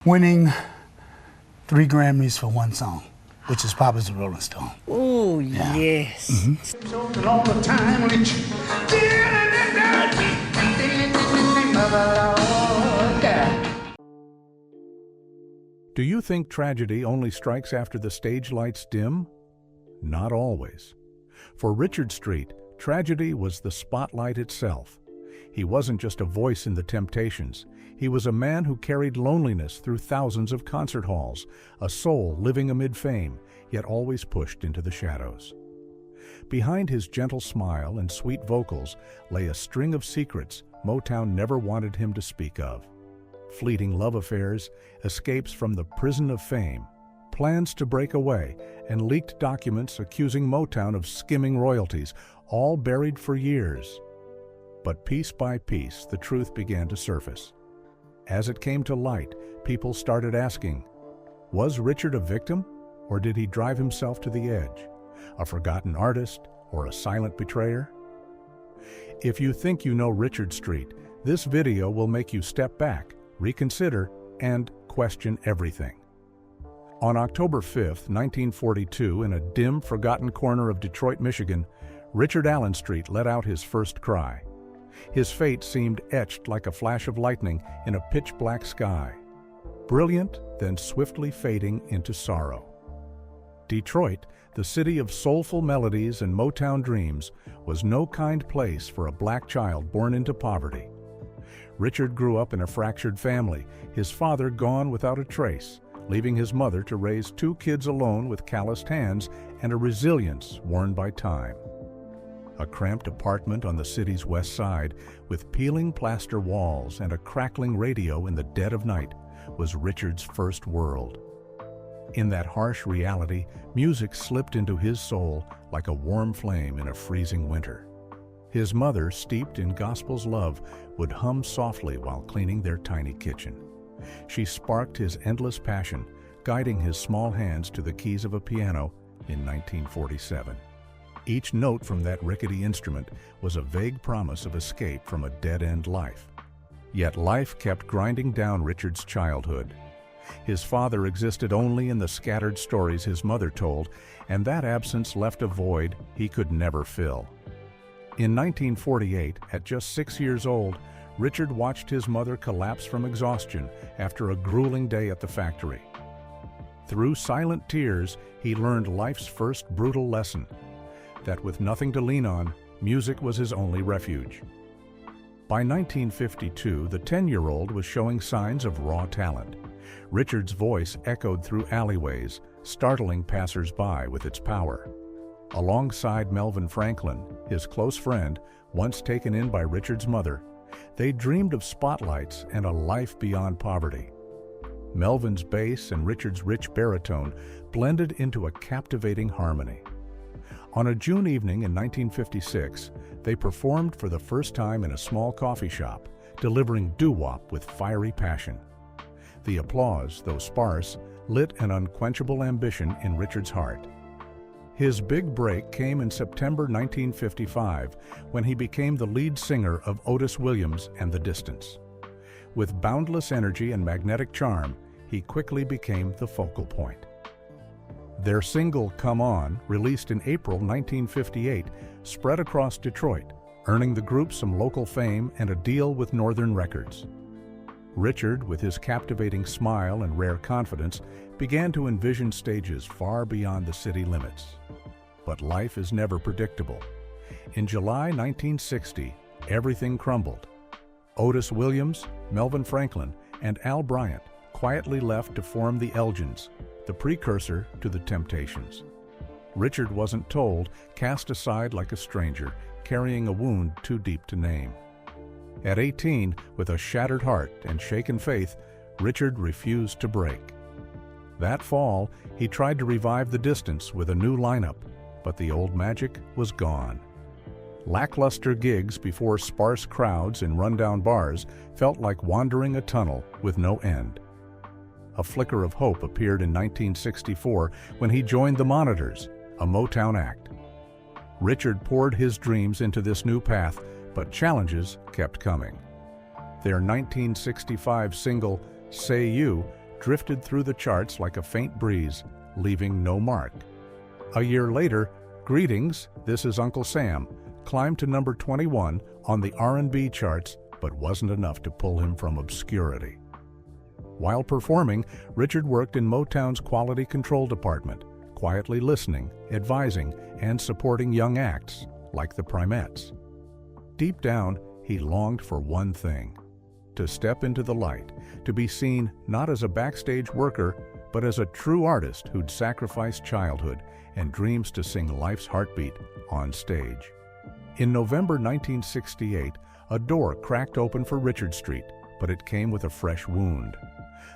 winning 3 Grammys for one song, which is Papa's a Rolling Stone. Oh, yeah. Yes. All the time, Do you think tragedy only strikes after the stage lights dim? Not always. For Richard Street, tragedy was the spotlight itself. He wasn't just a voice in the Temptations. He was a man who carried loneliness through thousands of concert halls, a soul living amid fame, yet always pushed into the shadows. Behind his gentle smile and sweet vocals lay a string of secrets Motown never wanted him to speak of. Fleeting love affairs, escapes from the prison of fame, plans to break away, and leaked documents accusing Motown of skimming royalties, all buried for years. But piece by piece, the truth began to surface. As it came to light, people started asking, was Richard a victim, or did he drive himself to the edge? A forgotten artist, or a silent betrayer? If you think you know Richard Street, this video will make you step back, reconsider, and question everything. On October 5, 1942, in a dim, forgotten corner of Detroit, Michigan, Richard Allen Street let out his first cry. His fate seemed etched like a flash of lightning in a pitch-black sky. Brilliant, then swiftly fading into sorrow. Detroit, the city of soulful melodies and Motown dreams, was no kind place for a black child born into poverty. Richard grew up in a fractured family, his father gone without a trace, leaving his mother to raise 2 kids alone with calloused hands and a resilience worn by time. A cramped apartment on the city's west side, with peeling plaster walls and a crackling radio in the dead of night, was Richard's first world. In that harsh reality, music slipped into his soul like a warm flame in a freezing winter. His mother, steeped in gospel's love, would hum softly while cleaning their tiny kitchen. She sparked his endless passion, guiding his small hands to the keys of a piano in 1947. Each note from that rickety instrument was a vague promise of escape from a dead-end life. Yet life kept grinding down Richard's childhood. His father existed only in the scattered stories his mother told, and that absence left a void he could never fill. In 1948, at just 6 years old, Richard watched his mother collapse from exhaustion after a grueling day at the factory. Through silent tears, he learned life's first brutal lesson, that with nothing to lean on, music was his only refuge. By 1952, the 10-year-old was showing signs of raw talent. Richard's voice echoed through alleyways, startling passers-by with its power. Alongside Melvin Franklin, his close friend, once taken in by Richard's mother, they dreamed of spotlights and a life beyond poverty. Melvin's bass and Richard's rich baritone blended into a captivating harmony. On a June evening in 1956, they performed for the first time in a small coffee shop, delivering doo-wop with fiery passion. The applause, though sparse, lit an unquenchable ambition in Richard's heart. His big break came in September 1955, when he became the lead singer of Otis Williams and The Distance. With boundless energy and magnetic charm, he quickly became the focal point. Their single, Come On, released in April 1958, spread across Detroit, earning the group some local fame and a deal with Northern Records. Richard, with his captivating smile and rare confidence, began to envision stages far beyond the city limits. But life is never predictable. In July 1960, everything crumbled. Otis Williams, Melvin Franklin, and Al Bryant quietly left to form the Elgins, the precursor to the Temptations. Richard wasn't told, cast aside like a stranger, carrying a wound too deep to name. At 18, with a shattered heart and shaken faith, Richard refused to break. That fall, he tried to revive The Distance with a new lineup, but the old magic was gone. Lackluster gigs before sparse crowds in rundown bars felt like wandering a tunnel with no end. A flicker of hope appeared in 1964 when he joined the Monitors, a Motown act. Richard poured his dreams into this new path, but challenges kept coming. Their 1965 single, Say You, drifted through the charts like a faint breeze, leaving no mark. A year later, Greetings, This Is Uncle Sam climbed to number 21 on the R&B charts, but wasn't enough to pull him from obscurity. While performing, Richard worked in Motown's quality control department, quietly listening, advising, and supporting young acts like the Primettes. Deep down, he longed for one thing: to step into the light, to be seen not as a backstage worker, but as a true artist who'd sacrificed childhood and dreams to sing life's heartbeat on stage. In November 1968, a door cracked open for Richard Street, but it came with a fresh wound.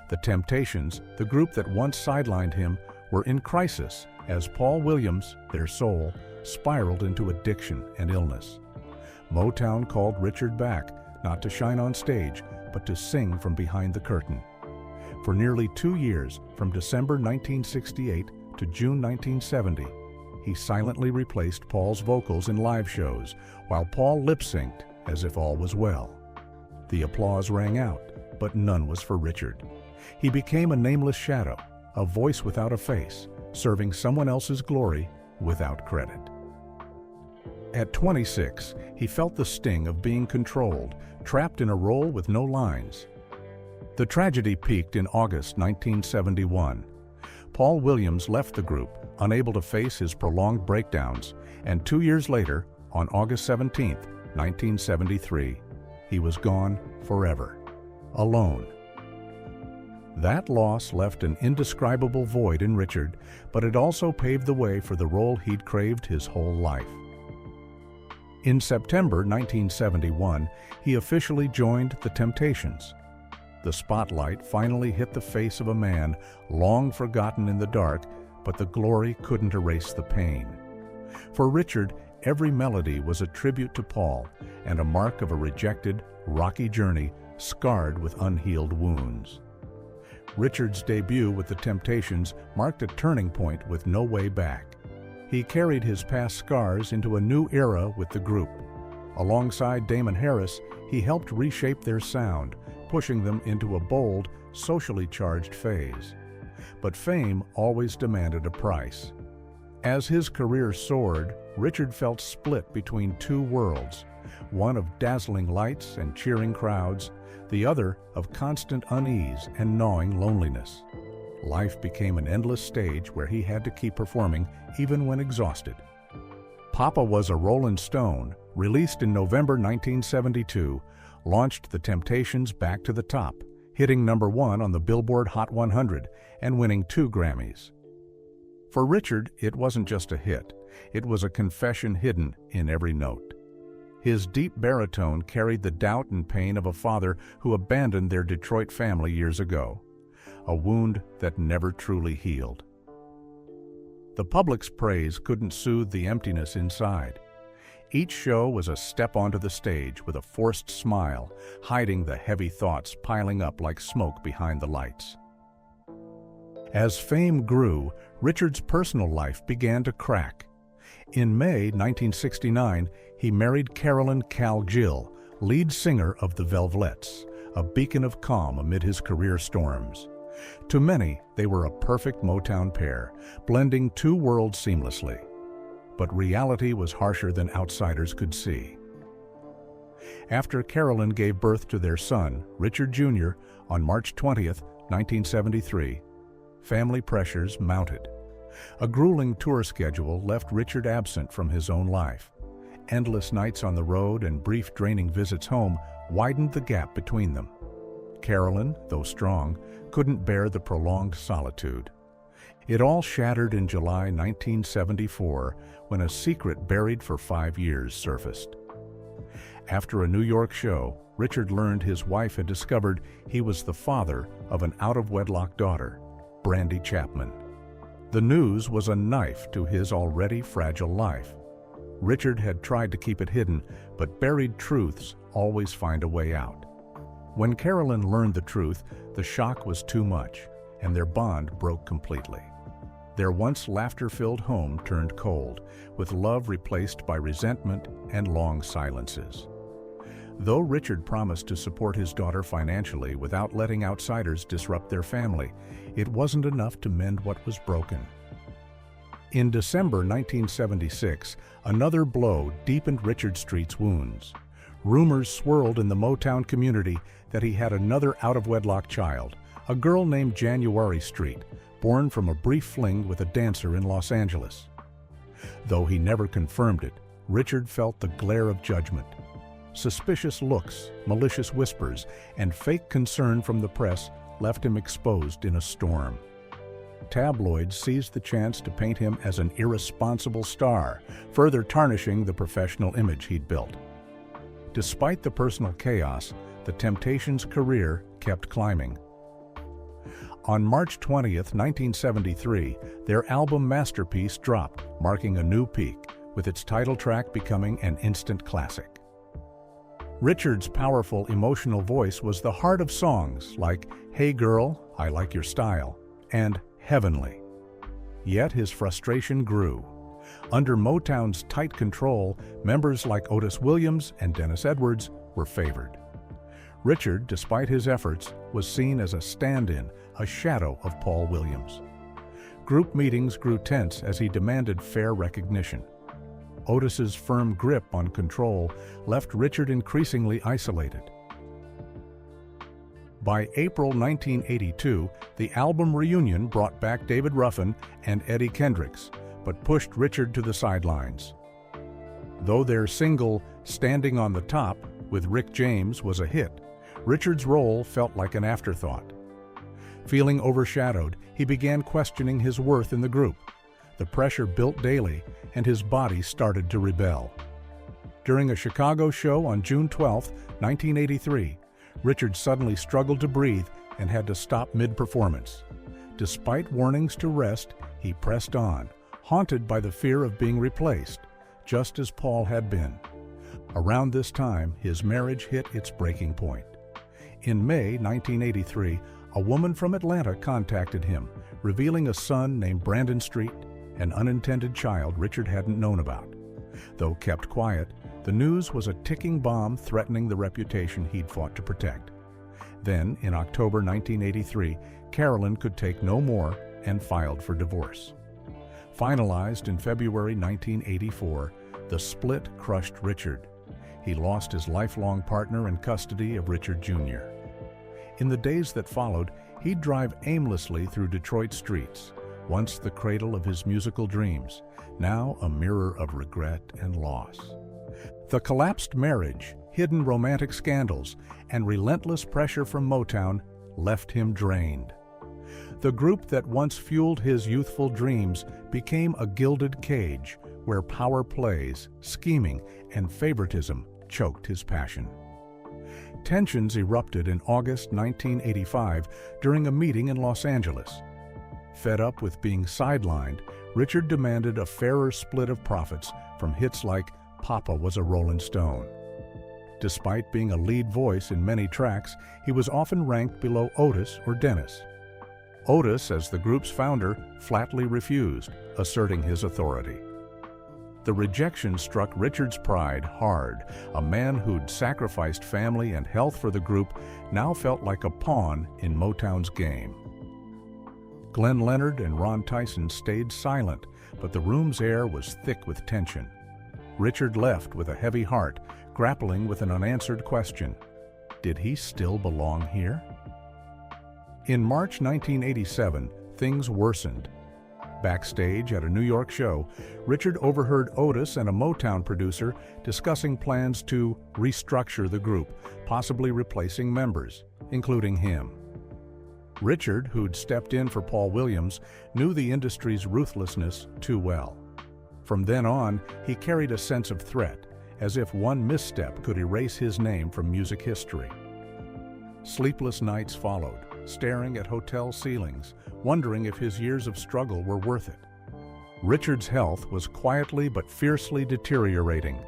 The Temptations, the group that once sidelined him, were in crisis as Paul Williams, their soul, spiraled into addiction and illness. Motown called Richard back, not to shine on stage, but to sing from behind the curtain. For nearly 2 years, from December 1968 to June 1970, he silently replaced Paul's vocals in live shows, while Paul lip-synced as if all was well. The applause rang out, but none was for Richard. He became a nameless shadow, a voice without a face, serving someone else's glory without credit. At 26, he felt the sting of being controlled, trapped in a role with no lines. The tragedy peaked in August 1971. Paul Williams left the group, unable to face his prolonged breakdowns, and 2 years later, on August 17, 1973, he was gone forever, alone. That loss left an indescribable void in Richard, but it also paved the way for the role he'd craved his whole life. In September 1971, he officially joined the Temptations. The spotlight finally hit the face of a man long forgotten in the dark, but the glory couldn't erase the pain. For Richard, every melody was a tribute to Paul and a mark of a rejected, rocky journey scarred with unhealed wounds. Richard's debut with the Temptations marked a turning point with no way back. He carried his past scars into a new era with the group. Alongside Damon Harris, he helped reshape their sound, pushing them into a bold, socially charged phase. But fame always demanded a price. As his career soared, Richard felt split between two worlds, one of dazzling lights and cheering crowds, the other of constant unease and gnawing loneliness. Life became an endless stage where he had to keep performing even when exhausted. Papa Was a Rollin' Stone, released in November 1972, launched the Temptations back to the top, hitting number 1 on the Billboard Hot 100 and winning 2 Grammys. For Richard, it wasn't just a hit, it was a confession hidden in every note. His deep baritone carried the doubt and pain of a father who abandoned their Detroit family years ago, a wound that never truly healed. The public's praise couldn't soothe the emptiness inside. Each show was a step onto the stage with a forced smile, hiding the heavy thoughts piling up like smoke behind the lights. As fame grew, Richard's personal life began to crack. In May 1969, he married Carolyn "Cal" Gill, lead singer of the Velvets, a beacon of calm amid his career storms. To many, they were a perfect Motown pair, blending two worlds seamlessly. But reality was harsher than outsiders could see. After Carolyn gave birth to their son, Richard Jr., on March 20, 1973, family pressures mounted. A grueling tour schedule left Richard absent from his own life. Endless nights on the road and brief draining visits home widened the gap between them. Carolyn, though strong, couldn't bear the prolonged solitude. It all shattered in July 1974 when a secret buried for 5 years surfaced. After a New York show, Richard learned his wife had discovered he was the father of an out-of-wedlock daughter, Brandy Chapman. The news was a knife to his already fragile life. Richard had tried to keep it hidden, but buried truths always find a way out. When Carolyn learned the truth, the shock was too much, and their bond broke completely. Their once laughter-filled home turned cold, with love replaced by resentment and long silences. Though Richard promised to support his daughter financially without letting outsiders disrupt their family, it wasn't enough to mend what was broken. In December 1976, another blow deepened Richard Street's wounds. Rumors swirled in the Motown community that he had another out-of-wedlock child, a girl named January Street, born from a brief fling with a dancer in Los Angeles. Though he never confirmed it, Richard felt the glare of judgment. Suspicious looks, malicious whispers, and fake concern from the press left him exposed in a storm. Tabloids seized the chance to paint him as an irresponsible star, further tarnishing the professional image he'd built. Despite the personal chaos, the Temptations' career kept climbing. On March 20th, 1973, their album Masterpiece dropped, marking a new peak, with its title track becoming an instant classic. Richard's powerful, emotional voice was the heart of songs like Hey Girl, I Like Your Style, and Heavenly. Yet his frustration grew. Under Motown's tight control, members like Otis Williams and Dennis Edwards were favored. Richard, despite his efforts, was seen as a stand-in, a shadow of Paul Williams. Group meetings grew tense as he demanded fair recognition. Otis's firm grip on control left Richard increasingly isolated. By April 1982, the album Reunion brought back David Ruffin and Eddie Kendricks, but pushed Richard to the sidelines. Though their single, Standing on the Top, with Rick James was a hit, Richard's role felt like an afterthought. Feeling overshadowed, he began questioning his worth in the group. The pressure built daily, and his body started to rebel. During a Chicago show on June 12, 1983, Richard suddenly struggled to breathe and had to stop mid-performance. Despite warnings to rest, he pressed on, haunted by the fear of being replaced, just as Paul had been. Around this time, his marriage hit its breaking point. In May 1983, a woman from Atlanta contacted him, revealing a son named Brandon Street, an unintended child Richard hadn't known about. Though kept quiet, the news was a ticking bomb threatening the reputation he'd fought to protect. Then, in October 1983, Carolyn could take no more and filed for divorce. Finalized in February 1984, the split crushed Richard. He lost his lifelong partner and custody of Richard Jr. In the days that followed, he'd drive aimlessly through Detroit streets, once the cradle of his musical dreams, now a mirror of regret and loss. The collapsed marriage, hidden romantic scandals, and relentless pressure from Motown left him drained. The group that once fueled his youthful dreams became a gilded cage where power plays, scheming, and favoritism choked his passion. Tensions erupted in August 1985 during a meeting in Los Angeles. Fed up with being sidelined, Richard demanded a fairer split of profits from hits like Papa Was a Rollin' Stone. Despite being a lead voice in many tracks, he was often ranked below Otis or Dennis. Otis, as the group's founder, flatly refused, asserting his authority. The rejection struck Richard's pride hard. A man who'd sacrificed family and health for the group now felt like a pawn in Motown's game. Glenn Leonard and Ron Tyson stayed silent, but the room's air was thick with tension. Richard left with a heavy heart, grappling with an unanswered question. Did he still belong here? In March 1987, things worsened. Backstage at a New York show, Richard overheard Otis and a Motown producer discussing plans to restructure the group, possibly replacing members, including him. Richard, who'd stepped in for Paul Williams, knew the industry's ruthlessness too well. From then on, he carried a sense of threat, as if one misstep could erase his name from music history. Sleepless nights followed, staring at hotel ceilings, wondering if his years of struggle were worth it. Richard's health was quietly but fiercely deteriorating.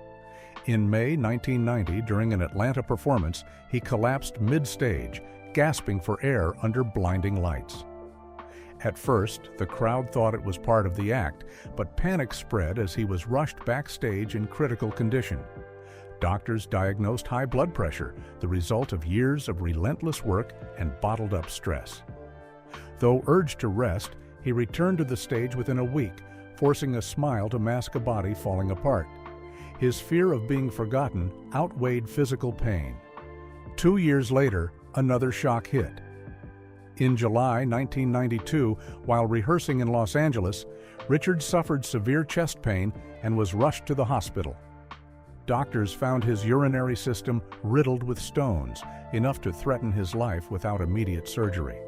In May 1990, during an Atlanta performance, he collapsed mid-stage, gasping for air under blinding lights. At first, the crowd thought it was part of the act, but panic spread as he was rushed backstage in critical condition. Doctors diagnosed high blood pressure, the result of years of relentless work and bottled-up stress. Though urged to rest, he returned to the stage within a week, forcing a smile to mask a body falling apart. His fear of being forgotten outweighed physical pain. 2 years later, another shock hit. In July 1992, while rehearsing in Los Angeles, Richard suffered severe chest pain and was rushed to the hospital. Doctors found his urinary system riddled with stones, enough to threaten his life without immediate surgery.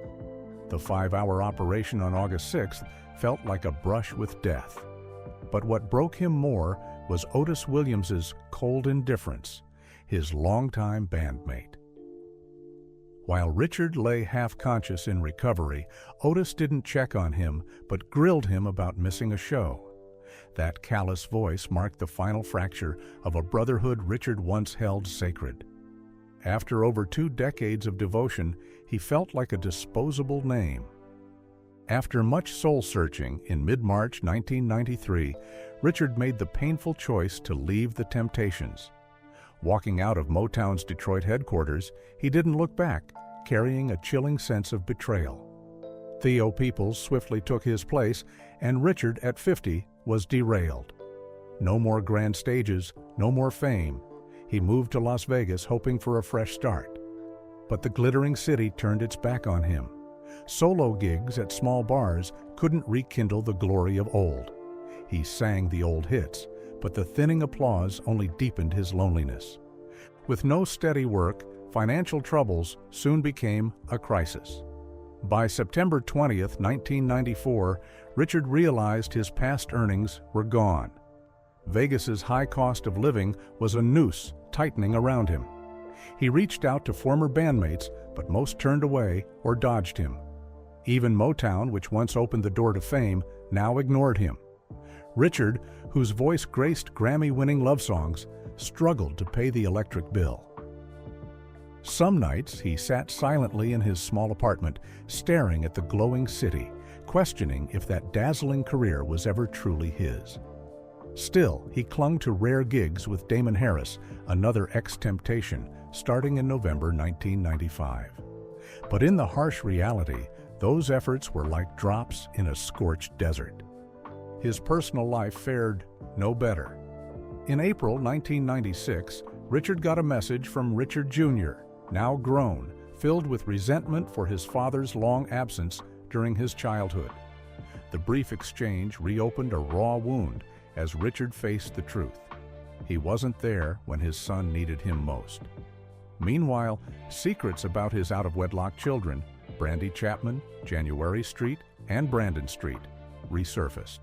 The 5-hour operation on August 6th felt like a brush with death. But what broke him more was Otis Williams's cold indifference, his longtime bandmate. While Richard lay half-conscious in recovery, Otis didn't check on him, but grilled him about missing a show. That callous voice marked the final fracture of a brotherhood Richard once held sacred. After over 2 decades of devotion, he felt like a disposable name. After much soul-searching, in mid-March 1993, Richard made the painful choice to leave the Temptations. Walking out of Motown's Detroit headquarters, he didn't look back, carrying a chilling sense of betrayal. Theo Peoples swiftly took his place, and Richard, at 50, was derailed. No more grand stages, no more fame. He moved to Las Vegas hoping for a fresh start. But the glittering city turned its back on him. Solo gigs at small bars couldn't rekindle the glory of old. He sang the old hits, but the thinning applause only deepened his loneliness. With no steady work, financial troubles soon became a crisis. By September 20th, 1994, Richard realized his past earnings were gone. Vegas's high cost of living was a noose tightening around him. He reached out to former bandmates, but most turned away or dodged him. Even Motown, which once opened the door to fame, now ignored him. Richard, whose voice graced Grammy-winning love songs, struggled to pay the electric bill. Some nights he sat silently in his small apartment, staring at the glowing city, questioning if that dazzling career was ever truly his. Still, he clung to rare gigs with Damon Harris, another ex-Temptation, starting in November 1995. But in the harsh reality, those efforts were like drops in a scorched desert. His personal life fared no better. In April 1996, Richard got a message from Richard Jr., now grown, filled with resentment for his father's long absence during his childhood. The brief exchange reopened a raw wound as Richard faced the truth. He wasn't there when his son needed him most. Meanwhile, secrets about his out-of-wedlock children, Brandy Chapman, January Street, and Brandon Street, resurfaced.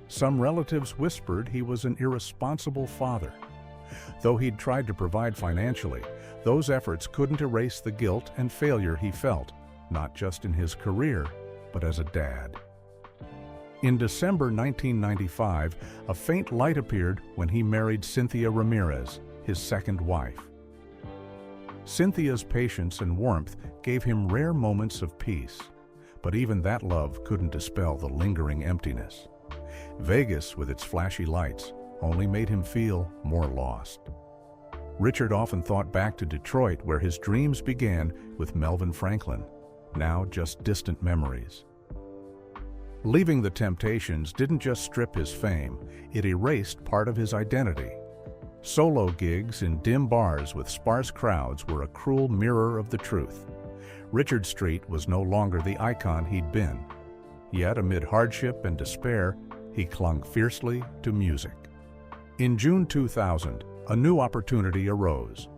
Some relatives whispered he was an irresponsible father. Though he'd tried to provide financially, those efforts couldn't erase the guilt and failure he felt, not just in his career, but as a dad. In December 1995, a faint light appeared when he married Cynthia Ramirez, his second wife. Cynthia's patience and warmth gave him rare moments of peace, but even that love couldn't dispel the lingering emptiness. Vegas, with its flashy lights, only made him feel more lost. Richard often thought back to Detroit, where his dreams began with Melvin Franklin, now just distant memories. Leaving the Temptations didn't just strip his fame, it erased part of his identity. Solo gigs in dim bars with sparse crowds were a cruel mirror of the truth. Richard Street was no longer the icon he'd been. Yet, amid hardship and despair, he clung fiercely to music. In June 2000, a new opportunity arose.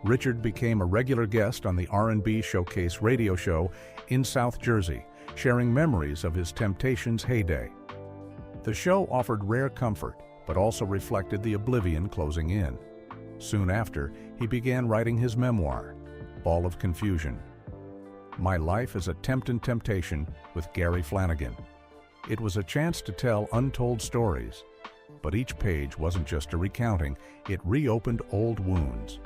Richard became a regular guest on the R&B Showcase radio show in South Jersey, sharing memories of his Temptations heyday. The show offered rare comfort, but also reflected the oblivion closing in. Soon after, he began writing his memoir, Ball of Confusion. My Life as a Temptin' Temptation with Gary Flanagan. It was a chance to tell untold stories, but each page wasn't just a recounting, it reopened old wounds.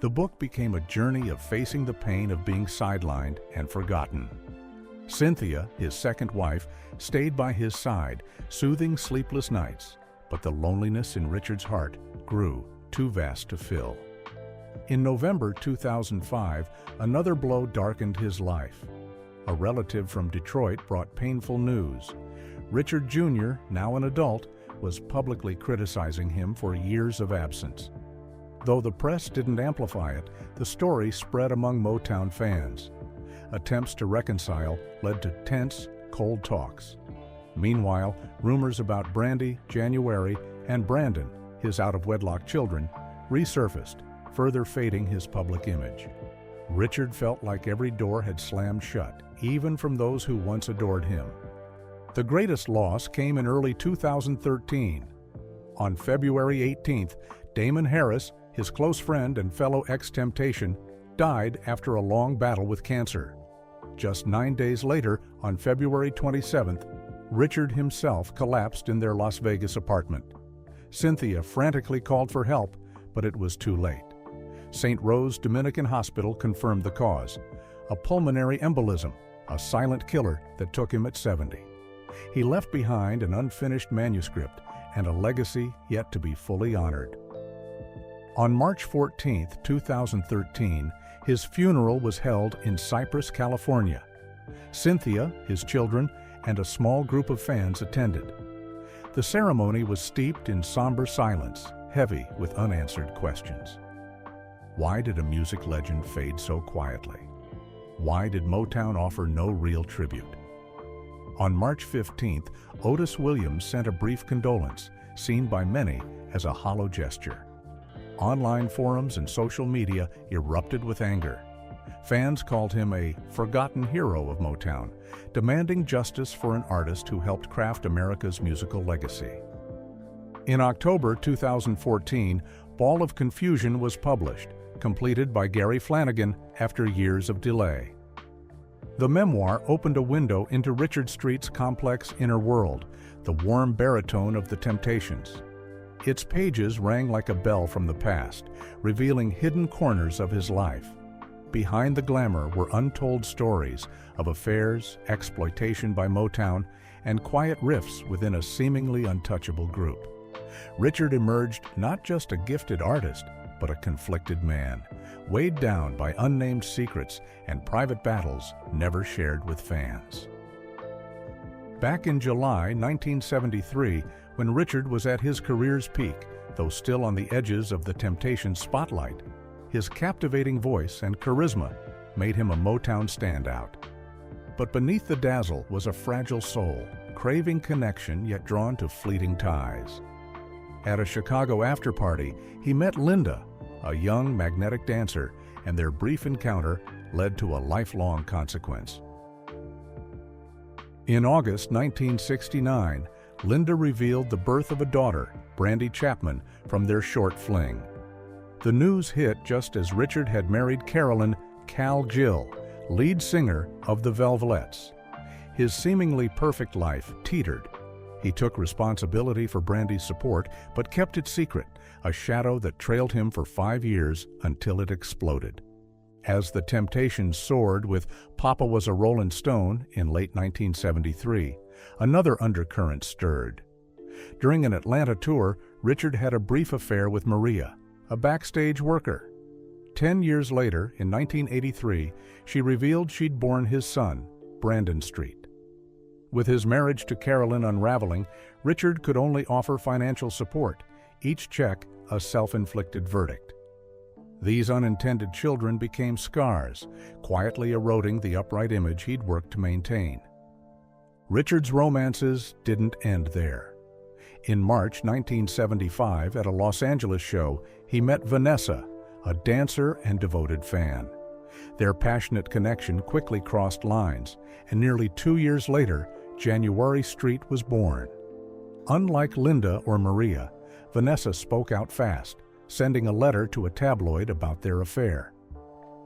The book became a journey of facing the pain of being sidelined and forgotten. Cynthia, his second wife, stayed by his side, soothing sleepless nights, but the loneliness in Richard's heart grew too vast to fill. In November 2005, another blow darkened his life. A relative from Detroit brought painful news. Richard Jr., now an adult, was publicly criticizing him for years of absence. Though the press didn't amplify it, the story spread among Motown fans. Attempts to reconcile led to tense, cold talks. Meanwhile, rumors about Brandy, January, and Brandon, his out-of-wedlock children, resurfaced, further fading his public image. Richard felt like every door had slammed shut, even from those who once adored him. The greatest loss came in early 2013. On February 18th, Damon Harris, his close friend and fellow ex-Temptation, died after a long battle with cancer. Just 9 days later, on February 27th, Richard himself collapsed in their Las Vegas apartment. Cynthia frantically called for help, but it was too late. St. Rose Dominican Hospital confirmed the cause: a pulmonary embolism, a silent killer that took him at 70. He left behind an unfinished manuscript and a legacy yet to be fully honored. On March 14, 2013, his funeral was held in Cypress, California. Cynthia, his children, and a small group of fans attended. The ceremony was steeped in somber silence, heavy with unanswered questions. Why did a music legend fade so quietly? Why did Motown offer no real tribute? On March 15th, Otis Williams sent a brief condolence, seen by many as a hollow gesture. Online forums and social media erupted with anger. Fans called him a forgotten hero of Motown, demanding justice for an artist who helped craft America's musical legacy. In October 2014, Ball of Confusion was published, completed by Gary Flanagan after years of delay. The memoir opened a window into Richard Street's complex inner world, the warm baritone of the Temptations. Its pages rang like a bell from the past, revealing hidden corners of his life. Behind the glamour were untold stories of affairs, exploitation by Motown, and quiet rifts within a seemingly untouchable group. Richard emerged not just a gifted artist, but a conflicted man, weighed down by unnamed secrets and private battles never shared with fans. Back in July 1973, when Richard was at his career's peak, though still on the edges of the Temptations' spotlight, his captivating voice and charisma made him a Motown standout. But beneath the dazzle was a fragile soul, craving connection yet drawn to fleeting ties. At a Chicago after-party, he met Linda, a young magnetic dancer, and their brief encounter led to a lifelong consequence. In August 1969, Linda revealed the birth of a daughter, Brandy Chapman, from their short fling. The news hit just as Richard had married Carolyn "Cal" Gill, lead singer of the Velvets. His seemingly perfect life teetered. He took responsibility for Brandy's support, but kept it secret, a shadow that trailed him for 5 years until it exploded. As the Temptations soared with "Papa Was a Rollin' Stone" in late 1973, another undercurrent stirred. During an Atlanta tour, Richard had a brief affair with Maria, a backstage worker. 10 years later, in 1983, she revealed she'd borne his son, Brandon Street. With his marriage to Carolyn unraveling, Richard could only offer financial support, each check a self-inflicted verdict. These unintended children became scars, quietly eroding the upright image he'd worked to maintain. Richard's romances didn't end there. In March 1975, at a Los Angeles show, he met Vanessa, a dancer and devoted fan. Their passionate connection quickly crossed lines, and nearly 2 years later, January Street was born. Unlike Linda or Maria, Vanessa spoke out fast, sending a letter to a tabloid about their affair.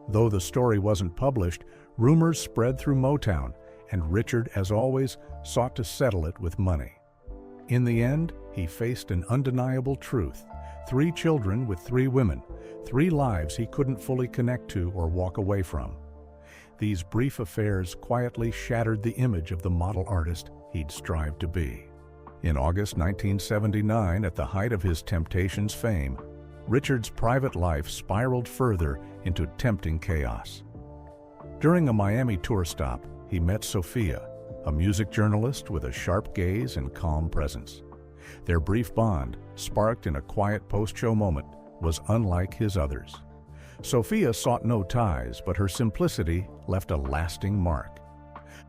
Though the story wasn't published, rumors spread through Motown, and Richard, as always, sought to settle it with money. In the end, he faced an undeniable truth: 3 children with 3 women, 3 lives he couldn't fully connect to or walk away from. These brief affairs quietly shattered the image of the model artist he'd strived to be. In August 1979, at the height of his Temptations fame, Richard's private life spiraled further into tempting chaos. During a Miami tour stop, he met Sophia, a music journalist with a sharp gaze and calm presence. Their brief bond, sparked in a quiet post-show moment, was unlike his others. Sophia sought no ties, but her simplicity left a lasting mark.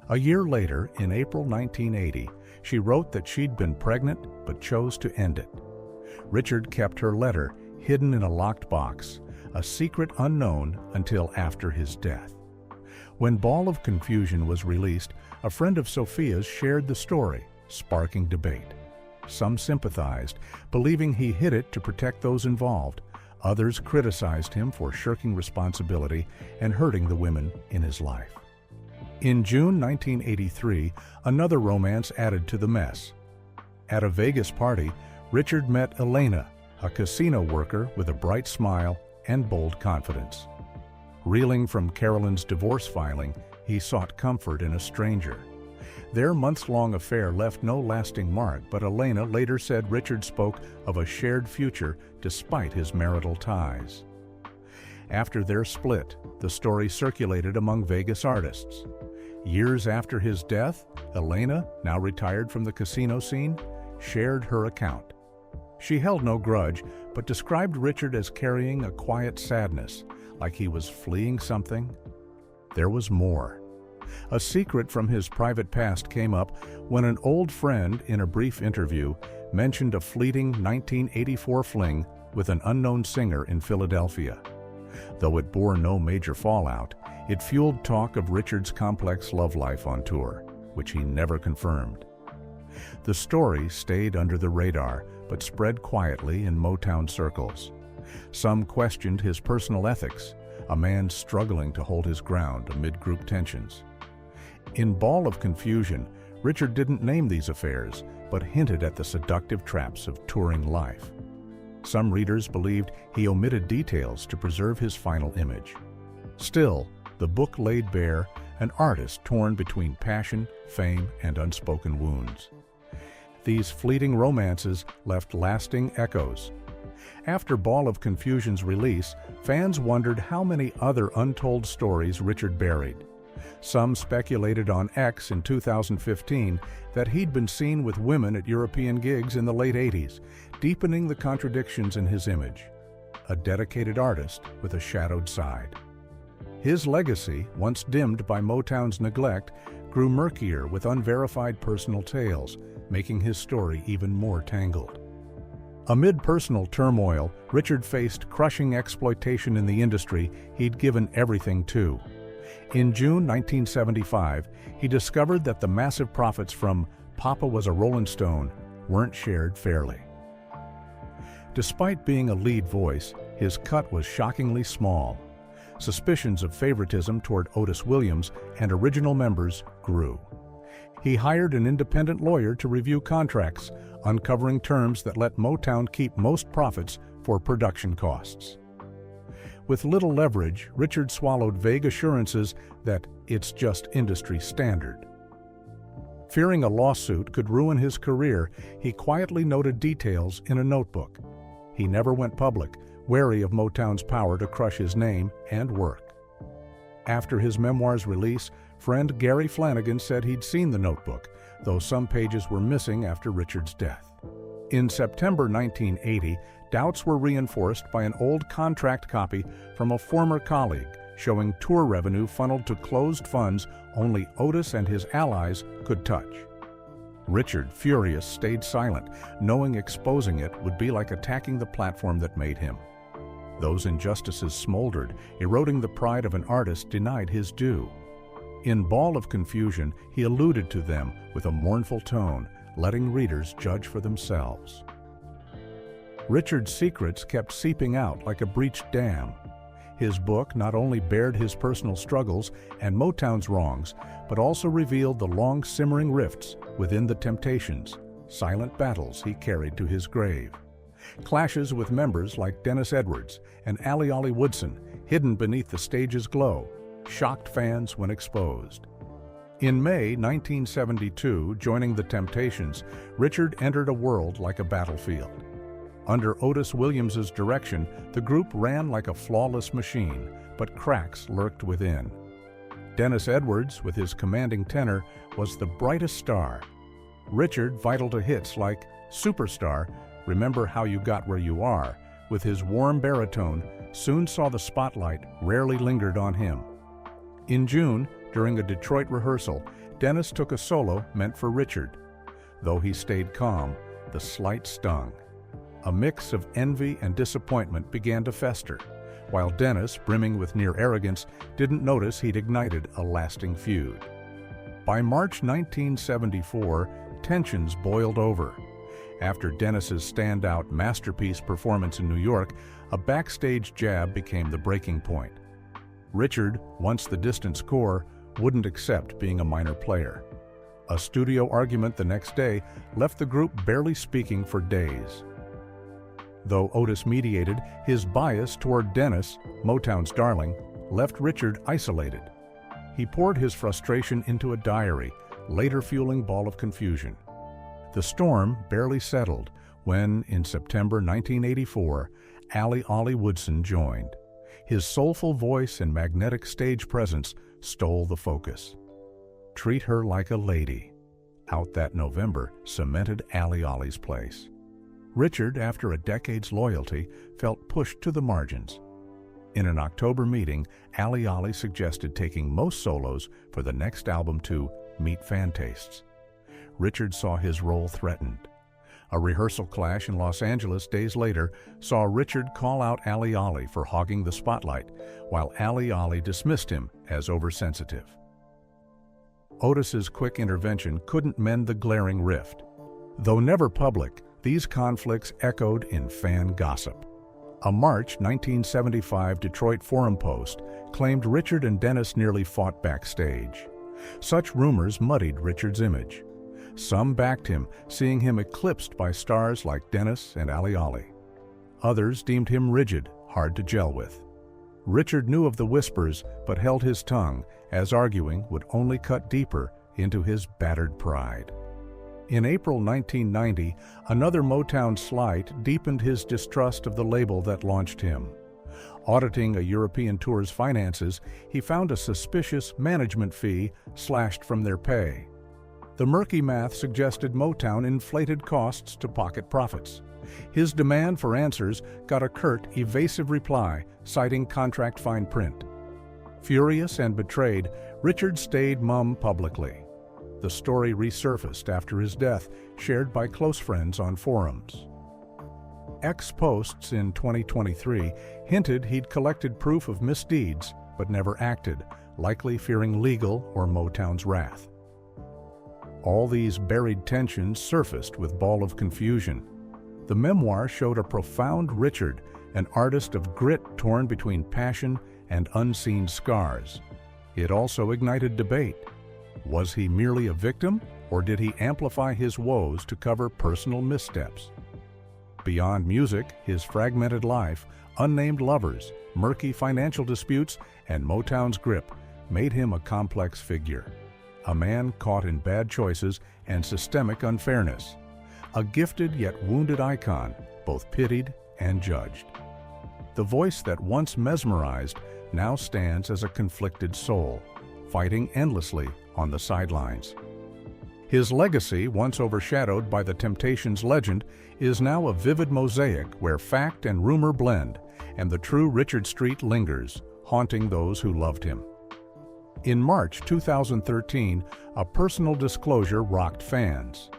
A year later, in April 1980, she wrote that she'd been pregnant but chose to end it. Richard kept her letter hidden in a locked box, a secret unknown until after his death. When Ball of Confusion was released, a friend of Sophia's shared the story, sparking debate. Some sympathized, believing he hid it to protect those involved. Others criticized him for shirking responsibility and hurting the women in his life. In June 1983, another romance added to the mess. At a Vegas party, Richard met Elena, a casino worker with a bright smile and bold confidence. Reeling from Carolyn's divorce filing, he sought comfort in a stranger. Their months-long affair left no lasting mark, but Elena later said Richard spoke of a shared future despite his marital ties. After their split, the story circulated among Vegas artists. Years after his death, Elena, now retired from the casino scene, shared her account. She held no grudge, but described Richard as carrying a quiet sadness, like he was fleeing something. There was more. A secret from his private past came up when an old friend, in a brief interview, mentioned a fleeting 1984 fling with an unknown singer in Philadelphia. Though it bore no major fallout, it fueled talk of Richard's complex love life on tour, which he never confirmed. The story stayed under the radar, but spread quietly in Motown circles. Some questioned his personal ethics, a man struggling to hold his ground amid group tensions. In Ball of Confusion, Richard didn't name these affairs, but hinted at the seductive traps of touring life. Some readers believed he omitted details to preserve his final image. Still, the book laid bare an artist torn between passion, fame, and unspoken wounds. These fleeting romances left lasting echoes. After Ball of Confusion's release, fans wondered how many other untold stories Richard buried. Some speculated on X in 2015 that he'd been seen with women at European gigs in the late 80s, deepening the contradictions in his image. A dedicated artist with a shadowed side. His legacy, once dimmed by Motown's neglect, grew murkier with unverified personal tales, making his story even more tangled. Amid personal turmoil, Richard faced crushing exploitation in the industry he'd given everything to. In June 1975, he discovered that the massive profits from Papa Was a Rolling Stone weren't shared fairly. Despite being a lead voice, his cut was shockingly small. Suspicions of favoritism toward Otis Williams and original members grew. He hired an independent lawyer to review contracts, uncovering terms that let Motown keep most profits for production costs. With little leverage, Richard swallowed vague assurances that it's just industry standard. Fearing a lawsuit could ruin his career, he quietly noted details in a notebook. He never went public, wary of Motown's power to crush his name and work. After his memoir's release, friend Gary Flanagan said he'd seen the notebook, though some pages were missing after Richard's death. In September 1980, doubts were reinforced by an old contract copy from a former colleague, showing tour revenue funneled to closed funds only Otis and his allies could touch. Richard, furious, stayed silent, knowing exposing it would be like attacking the platform that made him. Those injustices smoldered, eroding the pride of an artist denied his due. In Ball of Confusion, he alluded to them with a mournful tone, letting readers judge for themselves. Richard's secrets kept seeping out like a breached dam. His book not only bared his personal struggles and Motown's wrongs, but also revealed the long simmering rifts within the Temptations, silent battles he carried to his grave. Clashes with members like Dennis Edwards and Allie Ollie Woodson, hidden beneath the stage's glow, shocked fans when exposed. In May 1972, joining the Temptations, Richard entered a world like a battlefield. Under Otis Williams's direction, the group ran like a flawless machine, but cracks lurked within. Dennis Edwards, with his commanding tenor, was the brightest star. Richard, vital to hits like Superstar, Remember How You Got Where You Are, with his warm baritone, soon saw the spotlight rarely lingered on him. In June, during a Detroit rehearsal, Dennis took a solo meant for Richard. Though he stayed calm, the slight stung. A mix of envy and disappointment began to fester, while Dennis, brimming with near arrogance, didn't notice he'd ignited a lasting feud. By March 1974, tensions boiled over. After Dennis's standout masterpiece performance in New York, a backstage jab became the breaking point. Richard, once the distant score, wouldn't accept being a minor player. A studio argument the next day left the group barely speaking for days. Though Otis mediated, his bias toward Dennis, Motown's darling, left Richard isolated. He poured his frustration into a diary, later fueling ball of confusion. The storm barely settled when, in September 1984, Ollie Woodson joined. His soulful voice and magnetic stage presence stole the focus. Treat Her Like a Lady, out that November, cemented Ollie's place. Richard, after a decade's loyalty, felt pushed to the margins. In an October meeting, Ollie suggested taking most solos for the next album to meet fan tastes. Richard saw his role threatened. A rehearsal clash in Los Angeles days later saw Richard call out Ollie for hogging the spotlight, while Ollie dismissed him as oversensitive. Otis's quick intervention couldn't mend the glaring rift. Though never public, these conflicts echoed in fan gossip. A March 1975 Detroit Forum post claimed Richard and Dennis nearly fought backstage. Such rumors muddied Richard's image. Some backed him, seeing him eclipsed by stars like Dennis and Ollie. Others deemed him rigid, hard to gel with. Richard knew of the whispers, but held his tongue, as arguing would only cut deeper into his battered pride. In April 1990, another Motown slight deepened his distrust of the label that launched him. Auditing a European tour's finances, he found a suspicious management fee slashed from their pay. The murky math suggested Motown inflated costs to pocket profits. His demand for answers got a curt, evasive reply, citing contract fine print. Furious and betrayed, Richard stayed mum publicly. The story resurfaced after his death, shared by close friends on forums. Ex-posts in 2023 hinted he'd collected proof of misdeeds, but never acted, likely fearing legal or Motown's wrath. All these buried tensions surfaced with Ball of Confusion. The memoir showed a profound Richard, an artist of grit torn between passion and unseen scars. It also ignited debate. Was he merely a victim, or did he amplify his woes to cover personal missteps? Beyond music, his fragmented life, unnamed lovers, murky financial disputes, and Motown's grip made him a complex figure. A man caught in bad choices and systemic unfairness. A gifted yet wounded icon, both pitied and judged. The voice that once mesmerized now stands as a conflicted soul, fighting endlessly on the sidelines. His legacy, once overshadowed by the Temptations' legend, is now a vivid mosaic where fact and rumor blend, and the true Richard Street lingers, haunting those who loved him. In March 2013, a personal disclosure rocked fans.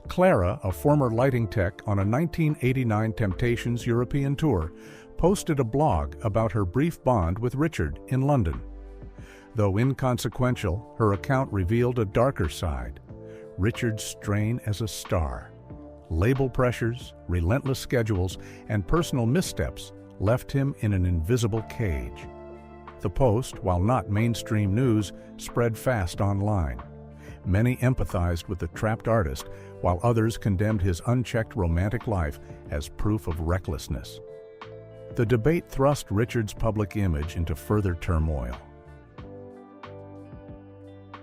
Clara, a former lighting tech on a 1989 Temptations European tour, posted a blog about her brief bond with Richard in London. Though inconsequential, her account revealed a darker side: Richard's strain as a star. Label pressures, relentless schedules, and personal missteps left him in an invisible cage. The post, while not mainstream news, spread fast online. Many empathized with the trapped artist, while others condemned his unchecked romantic life as proof of recklessness. The debate thrust Richard's public image into further turmoil.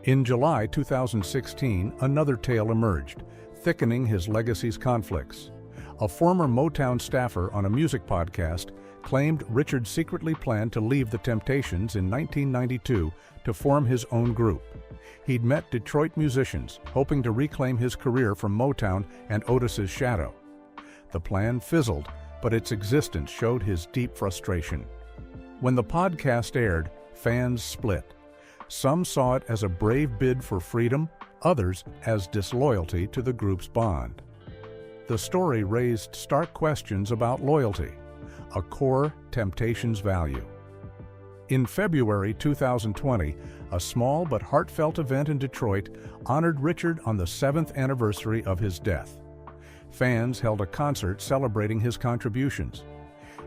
In July 2016, another tale emerged, thickening his legacy's conflicts. A former Motown staffer on a music podcast claimed Richard secretly planned to leave the Temptations in 1992 to form his own group. He'd met Detroit musicians, hoping to reclaim his career from Motown and Otis's shadow. The plan fizzled, but its existence showed his deep frustration. When the podcast aired, fans split. Some saw it as a brave bid for freedom, others as disloyalty to the group's bond. The story raised stark questions about loyalty, a core Temptations value. In February 2020, a small but heartfelt event in Detroit honored Richard on the 7th anniversary of his death. Fans held a concert celebrating his contributions.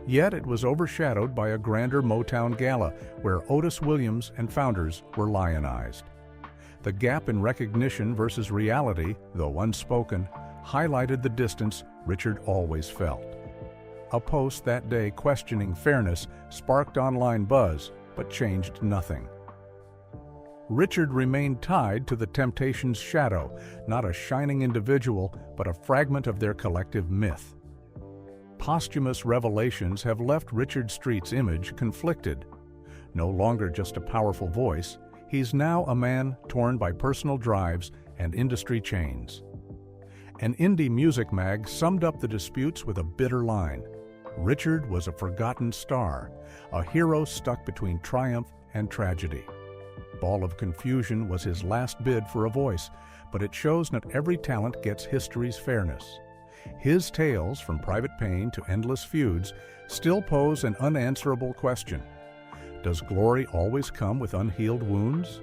Yet it was overshadowed by a grander Motown gala where Otis Williams and founders were lionized. The gap in recognition versus reality, though unspoken, highlighted the distance Richard always felt. A post that day questioning fairness sparked online buzz, but changed nothing. Richard remained tied to the Temptations' shadow, not a shining individual, but a fragment of their collective myth. Posthumous revelations have left Richard Street's image conflicted. No longer just a powerful voice, he's now a man torn by personal drives and industry chains. An indie music mag summed up the disputes with a bitter line. Richard was a forgotten star, a hero stuck between triumph and tragedy. Ball of Confusion was his last bid for a voice, but it shows not every talent gets history's fairness. His tales, from Private Pain to Endless Feuds, still pose an unanswerable question. Does glory always come with unhealed wounds?